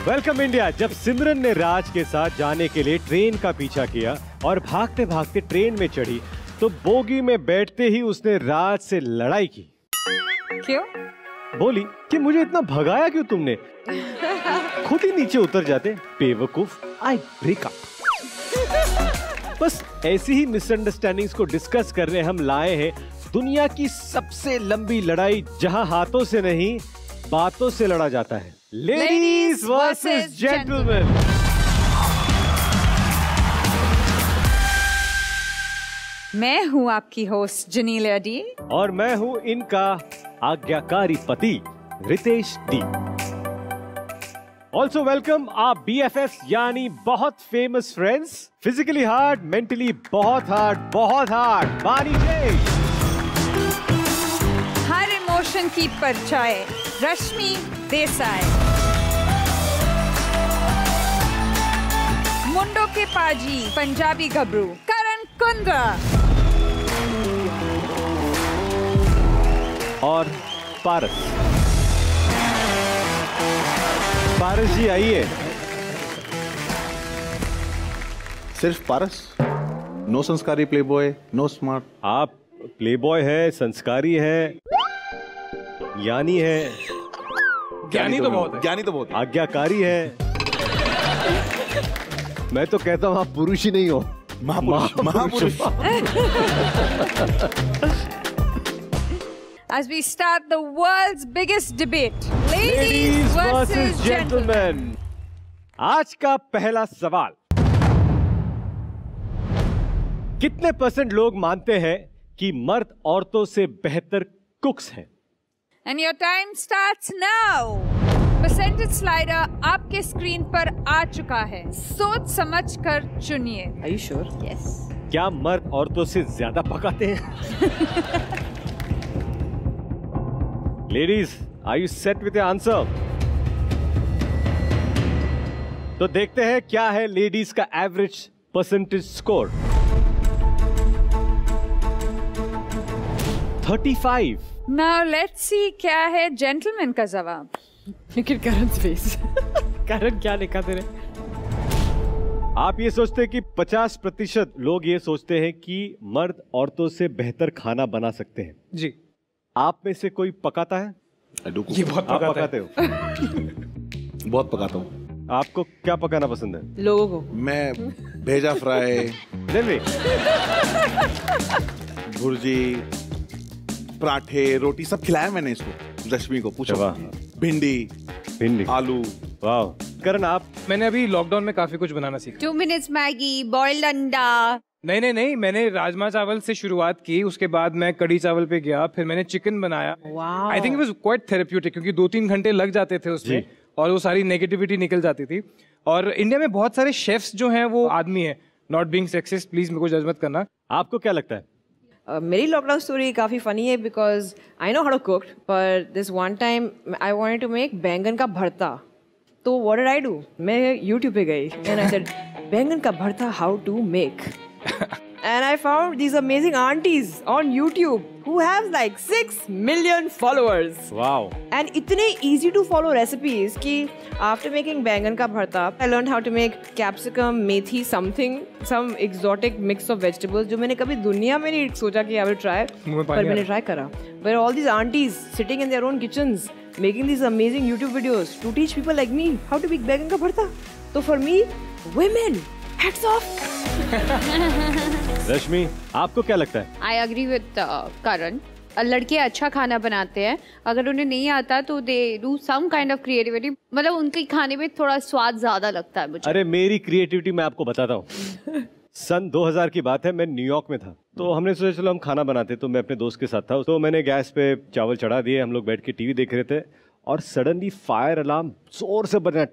Welcome India. जब सिमरन ने राज के साथ जाने के लिए ट्रेन का पीछा किया और भागते भागते ट्रेन में चढ़ी तो बोगी में बैठते ही उसने राज से लड़ाई की। क्यों? बोली कि मुझे इतना भगाया क्यों तुमने, खुद ही नीचे उतर जाते। बेवकूफ, आई ब्रेक अप। बस ऐसी ही मिसअंडरस्टैंडिंग्स को डिस्कस करने हम लाए हैं दुनिया की सबसे लंबी लड़ाई, जहां हाथों से नहीं बातों से लड़ा जाता है। Ladies versus gentleman. मैं हूँ आपकी होस्ट जनील अडी और मैं हूँ इनका आज्ञाकारी पति रितेश डी। ऑल्सो वेलकम आप BFFs यानी बहुत famous friends, physically hard, mentally बहुत हार्ड बानी जे। हर इमोशन की परछाई रश्मि देसाई। मुंडो के पाजी पंजाबी गबरू करण कुंद्रा और पारस। पारस जी आइए। सिर्फ पारस? नो संस्कारी प्लेबॉय, नो स्मार्ट? आप प्लेबॉय है, संस्कारी है, ज्ञानी है। ज्ञानी तो बहुत है। ज्ञानी तो बहुत है। आज्ञाकारी है। मैं तो कहता हूँ आप पुरुष ही नहीं हो, महापुरुष। As we start the world's biggest debate, ladies versus gentlemen. आज का पहला सवाल, कितने % लोग मानते हैं कि मर्द औरतों से बेहतर कुक्स हैं? And your time starts now. Percentage slider आपके स्क्रीन पर आ चुका है, सोच समझ कर चुनिए। Are you sure? Yes. क्या मर्द औरतों से ज्यादा पकाते हैं? Ladies, are you set with your answer? तो देखते हैं क्या है लेडीज का average percentage score. 35। Now let's see क्या है जेंटलमैन का जवाब। Look at Karan's face. करण क्या लिखा तेरे? आप ये सोचते हैं कि 50% लोग ये सोचते हैं कि मर्द औरतों से बेहतर खाना बना सकते हैं। जी। आप में से कोई पकाता है? ये बहुत आप पकाते हो? बहुत पकाता हूँ। आपको क्या पकाना पसंद है? लोगों को। मैं भेजा फ्राई, भुर्जी, पराठे, रोटी सब खिलाया मैंने इसको, रश्मि को। पूछो। भिंडी, आलू। वाह। करण आप? मैंने अभी लॉकडाउन में काफी कुछ बनाना सीखा। 2 minutes मैगी, बॉइल्ड अंडा। नहीं, मैंने राजमा चावल से शुरुआत की, उसके बाद मैं कढ़ी चावल पे गया, फिर मैंने चिकन बनाया। I think it was quite therapeutic, क्योंकि 2-3 घंटे लग जाते थे उसमें और वो सारी नेगेटिविटी निकल जाती थी। और इंडिया में बहुत सारे शेफ्स जो हैं वो आदमी हैं। नॉट बीइंग सेक्सिस्ट, प्लीज मेरे को जज मत करना। आपको क्या लगता है? मेरी लॉकडाउन स्टोरी काफी फनी है because I know how to cook, पर this one time I wanted to make बैंगन का भरता। तो व्हाट डिड आई डू? मैं YouTube पे गई एंड आई सेड बैंगन का भरता how to make. And I found these amazing aunties on YouTube who have like 6 million followers. Wow. And इतने easy to follow recipes कि after making बैंगन का भरता, I learned how to make capsicum, methi, some exotic mix of vegetables जो मैंने कभी दुनिया में नहीं सोचा कि I will try, पर मैंने try करा. Where all these aunties sitting in their own kitchens making these amazing YouTube videos to teach people like me how to make बैंगन का भरता. तो for me, women, hats off. रश्मि, आपको क्या लगता है? आई अग्री विद करण। लड़के अच्छा खाना बनाते हैं, अगर उन्हें नहीं आता तो they do some kind of creativity, मतलब उनके खाने में थोड़ा स्वाद ज्यादा लगता है मुझे। अरे मेरी क्रिएटिविटी मैं आपको बताता हूँ। सन 2000 की बात है, मैं न्यूयॉर्क में था, तो हमने सोचा चलो हम खाना बनाते, तो मैं अपने दोस्त के साथ था, तो मैंने गैस पे चावल चढ़ा दिए, हम लोग बैठ के टीवी देख रहे थे और सडनली फायर अलार्म जोर से बज रहा,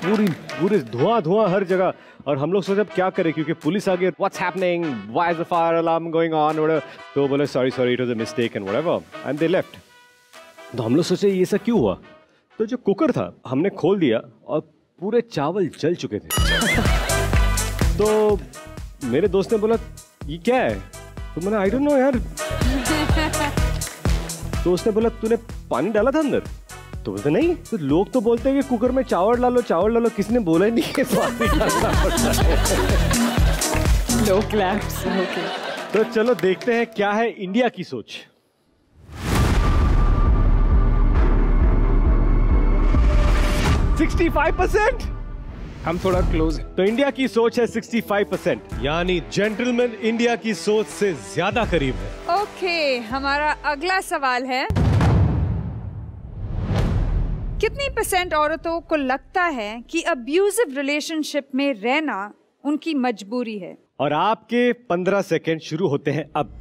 पूरी धुआं हर जगह। और हम लोग सोचे अब क्या करें, क्योंकि पुलिस आ गई, what's happening, why is the fire alarm going on, whatever. तो बोले sorry it was a mistake and whatever and they left. तो हम लोग सोचे ये सब क्यों हुआ, तो जो कुकर था हमने खोल दिया और पूरे चावल जल चुके थे। तो मेरे दोस्त ने बोला ये क्या है, तो मैंने आई डोंट नो यार। तो उसने बोला तूने पानी डाला था अंदर? तो बोलते नहीं, तो लोग तो बोलते हैं कि कुकर में चावल डालो, किसने बोला ही नहीं कि पानी डालना पड़ता है। लो क्लैप्स। ओके, तो चलो देखते हैं क्या है इंडिया की सोच। 65%। हम थोड़ा क्लोज हैं। तो इंडिया की सोच है 65%, यानी जेंटलमैन इंडिया की सोच से ज्यादा करीब है। ओके, हमारा अगला सवाल है, कितनी % औरतों को लगता है कि अब्यूजिव रिलेशनशिप में रहना उनकी मजबूरी है? और आपके 15 सेकेंड शुरू होते हैं अब।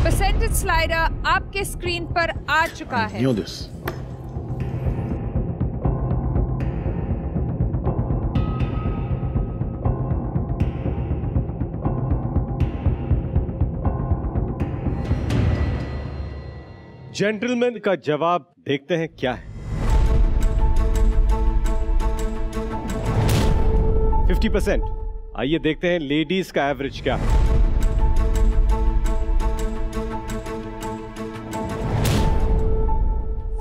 परसेंटेज स्लाइडर आपके स्क्रीन पर आ चुका है। Knew this. जेंटलमैन का जवाब देखते हैं क्या है। 50%। आइए देखते हैं लेडीज का एवरेज क्या है।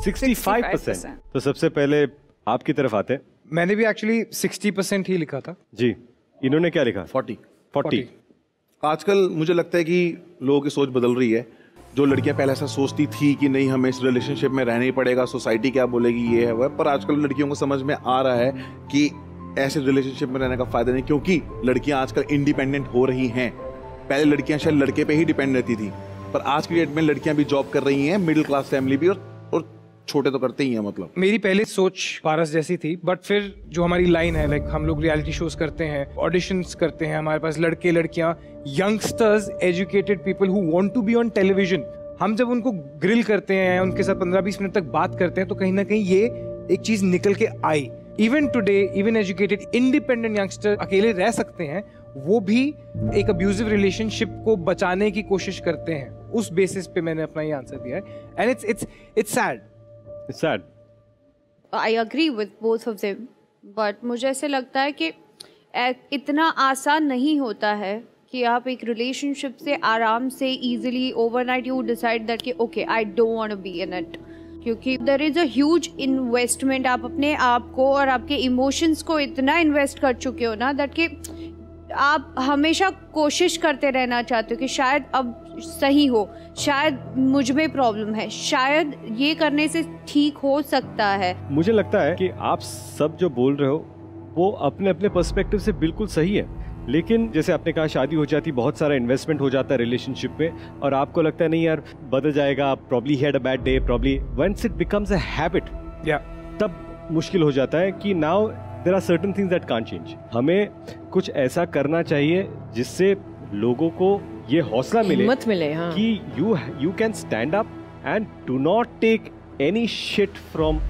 65%। तो सबसे पहले आपकी तरफ आते हैं। मैंने भी एक्चुअली 60% ही लिखा था। जी, इन्होंने क्या लिखा? 40। आजकल मुझे लगता है कि लोगों की सोच बदल रही है। जो लड़कियां पहले ऐसा सोचती थी कि नहीं हमें इस रिलेशनशिप में रहना ही पड़ेगा, सोसाइटी क्या बोलेगी, ये है वह, पर आजकल लड़कियों को समझ में आ रहा है कि ऐसे रिलेशनशिप में रहने का फायदा नहीं, क्योंकि लड़कियां आजकल इंडिपेंडेंट हो रही हैं। पहले लड़कियां शायद लड़के पे ही डिपेंड रहती थी, पर आज की डेट में लड़कियां भी जॉब कर रही हैं, मिडिल क्लास फैमिली भी, और छोटे तो करते ही हैं। मतलब मेरी पहले सोच पारस जैसी थी, बट फिर जो हमारी लाइन है, लाइक हम लोग रियलिटी शोज करते हैं, ऑडिशंस करते हैं, हमारे पास लड़के लड़कियां, youngsters, educated people who want to be on television, हम जब उनको ग्रिल करते हैं, उनके साथ 15-20 मिनट तक बात करते हैं, तो कहीं ना कहीं ये एक चीज निकल के आई। Even today, even educated independent youngster अकेले रह सकते हैं, वो भी एक अब्यूजिव रिलेशनशिप को बचाने की कोशिश करते हैं। उस बेसिस पे मैंने अपना ये आंसर दिया है, and it's sad. It's sad. I agree with both of them, but मुझे ऐसे लगता है कि इतना आसान नहीं होता है कि आप एक रिलेशनशिप से आराम से easily overnight you decide that कि okay I don't want to be in it, क्योंकि there is a huge investment. आप अपने आप को और आपके इमोशंस को इतना इन्वेस्ट कर चुके हो ना दैट कि आप हमेशा कोशिश करते रहना चाहते हो कि शायद अब सही हो, शायद मुझ में प्रॉब्लम है, शायद ये करने से ठीक हो सकता है। मुझे लगता है कि आप सब जो बोल रहे हो वो अपने अपने पर्सपेक्टिव से बिल्कुल सही है, लेकिन जैसे आपने कहा शादी हो जाती, बहुत सारा इन्वेस्टमेंट हो जाता है रिलेशनशिप में, और आपको लगता है नहीं यार बदल जाएगा, probably had a bad day, probably once it becomes a habit, तब मुश्किल हो जाता है कि now there are certain things that can't change. हमें कुछ ऐसा करना चाहिए जिससे लोगों को ये हौसला मिले, हिम्मत मिले, हाँ, कि you can stand up and do not take any shit from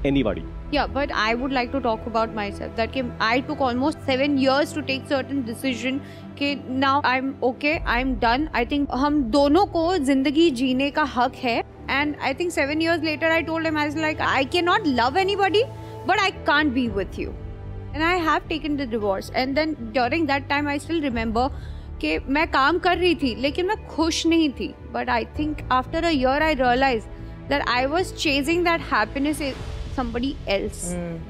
anybody. Yeah, but I would like to talk about myself that I took almost 7 years to take certain decision कि now I'm okay, I'm done. I think हम दोनों को जिंदगी जीने का हक है, and I think 7 years later I told him, I was like, I cannot love anybody, but I can't be with you. And I have taken the divorce, and then during that time I still remember कि मैं काम कर रही थी लेकिन मैं खुश नहीं थी, but I think after a year I realized that I was chasing that happiness in somebody else.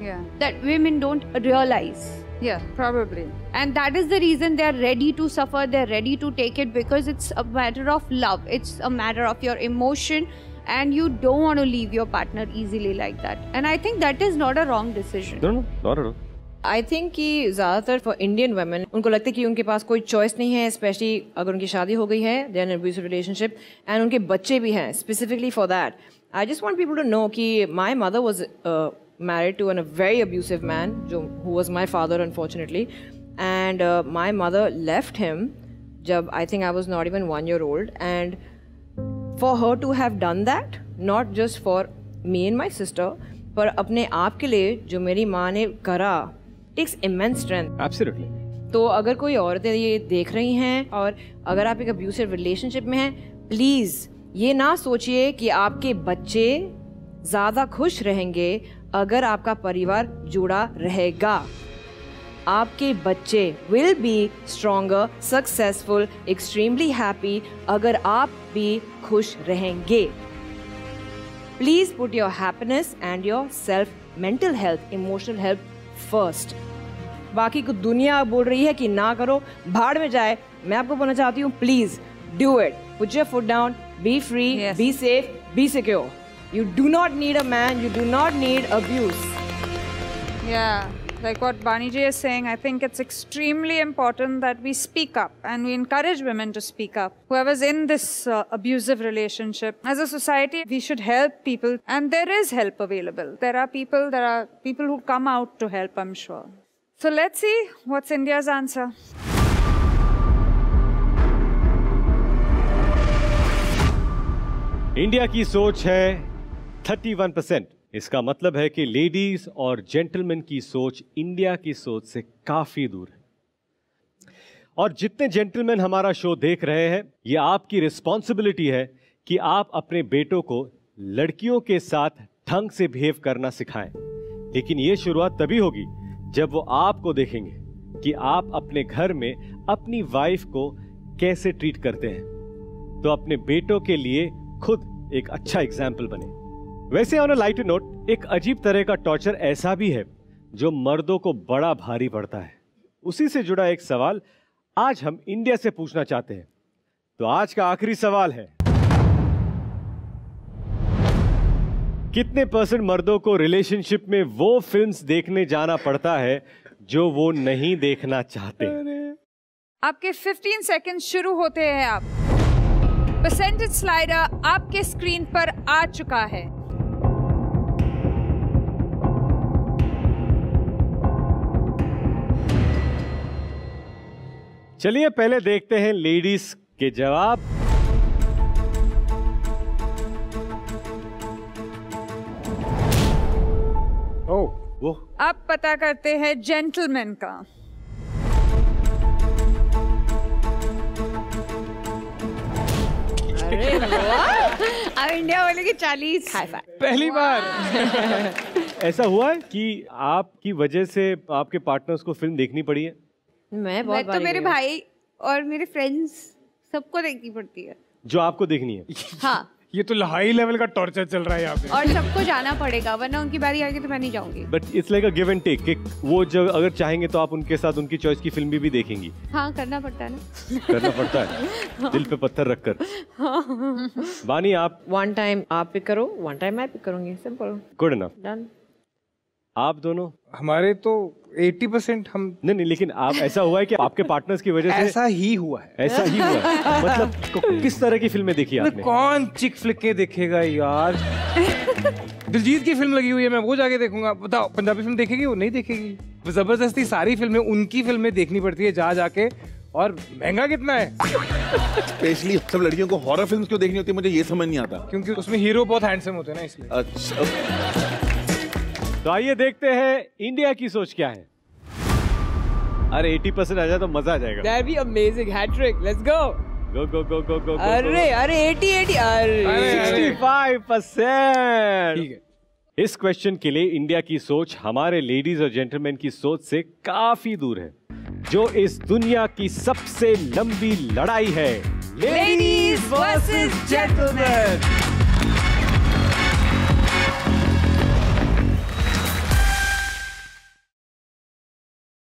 Yeah. That women don't realize. Yeah, probably. And that is the reason they are ready to suffer, they are ready to take it, because it's a matter of love, it's a matter of your emotion, and you don't want to leave your partner easily like that. And I think that is not a wrong decision. No, not at all. I think कि ज़्यादातर for Indian women उनको लगता है कि उनके पास कोई choice नहीं है, स्पेशली अगर उनकी शादी हो गई है, they are in abusive relationship, and उनके बच्चे भी हैं। Specifically for that I just want people to know कि my mother was married to an very abusive man जो who was my father unfortunately, and my mother left him जब I think I was not even 1 year old, and for her to have done that, not just for me and my sister, पर अपने आप के लिए जो मेरी माँ ने करा, takes immense strength. Absolutely. तो अगर कोई औरतें ये देख रही हैं और अगर आप एक अब्यूसिव रिलेशनशिप में हैं, प्लीज़ ये ना सोचिए कि आपके बच्चे ज़्यादा खुश रहेंगे अगर आपका परिवार जुड़ा रहेगा। आपके बच्चे will be stronger, successful, extremely happy अगर आप भी खुश रहेंगे। Please put your happiness and your mental health, emotional health first. बाकी को दुनिया बोल रही है कि ना करो, भाड़ में जाए. मैं आपको बोलना चाहती हूँ, please do it. Put your foot down, be free, be safe, be secure. You do not need a man, you do not need abuse. Yeah, like what Baniji is saying, I think it's extremely important that we speak up and we encourage women to speak up. Whoever's in this abusive relationship, as a society, we should help people, and there is help available. There are people who come out to help, I'm sure. So let's see what's India's answer. India की सोच है 31%. इसका मतलब है कि ladies और gentleman की सोच इंडिया की सोच से काफी दूर है. और जितने जेंटलमैन हमारा शो देख रहे हैं, ये आपकी रिस्पॉन्सिबिलिटी है कि आप अपने बेटों को लड़कियों के साथ ढंग से बिहेव करना सिखाएं. लेकिन ये शुरुआत तभी होगी जब वो आपको देखेंगे कि आप अपने घर में अपनी वाइफ को कैसे ट्रीट करते हैं. तो अपने बेटों के लिए खुद एक अच्छा एग्जाम्पल बने. वैसे ऑन अ लाइटर नोट, एक अजीब तरह का टॉर्चर ऐसा भी है जो मर्दों को बड़ा भारी पड़ता है. उसी से जुड़ा एक सवाल आज हम इंडिया से पूछना चाहते हैं. तो आज का आखिरी सवाल है, कितने % मर्दों को रिलेशनशिप में वो फिल्म्स देखने जाना पड़ता है जो वो नहीं देखना चाहते? आपके 15 सेकंड शुरू होते हैं. आप परसेंटेज स्लाइडर आपके स्क्रीन पर आ चुका है. चलिए पहले देखते हैं लेडीज के जवाब. वो अब पता करते हैं जेंटलमैन का. अब इंडिया वाले की 40 पहली बार ऐसा हुआ है कि आपकी वजह से आपके पार्टनर्स को फिल्म देखनी पड़ी है? मैं तो मेरे भाई और मेरे फ्रेंड्स सबको देखनी पड़ती है जो आपको देखनी है. हाँ. ये तो हाई लेवल का टॉर्चर चल रहा है यहाँ पे. और सबको जाना पड़ेगा, वरना उनकी बारी आएगी तो मैं नहीं जाऊंगी. But it's like a give and take. वो जब अगर चाहेंगे तो आप उनके साथ उनकी चॉइस की फिल्म भी देखेंगी. हाँ, करना पड़ता है ना. करना पड़ता है दिल पे पत्थर रखकर. बानी, आप वन टाइम आप पिक करो, वन टाइम मैं पिक करूंगी. सिंपल. Good enough. डन. आप दोनों? हमारे तो 80% हम नहीं, लेकिन आप ऐसा हुआ है कि आपके पार्टनर्स की वजह से? ऐसा ही हुआ है. ऐसा ही हुआ है. मतलब किस तरह की फिल्में देखी आपने? कौन चिक फ्लिक देखेगा यार. दिलजीत की फिल्म लगी हुई है, मैं वो जाके देखूंगा. बताओ, पंजाबी फिल्म देखेगी? वो नहीं देखेगी. जबरदस्ती सारी फिल्में, उनकी फिल्में देखनी पड़ती है जा जाके. और महंगा कितना है. स्पेशली सब लड़कियों को हॉरर फिल्म क्यों देखनी होती है, मुझे ये समझ नहीं आता. क्योंकि उसमें हीरो बहुत हैंडसम होते हैं ना, इसलिए. अच्छा. तो आइए देखते हैं इंडिया की सोच क्या है. अरे 80% आ जाए तो मजा आ जाएगा. That'd be amazing. Hat trick. Let's go. Go go go go go. अरे 80 अरे 65%. ठीक है. इस क्वेश्चन के लिए इंडिया की सोच हमारे लेडीज और जेंटलमैन की सोच से काफी दूर है. जो इस दुनिया की सबसे लंबी लड़ाई है, लेडीज वर्सेस जेंटलमैन.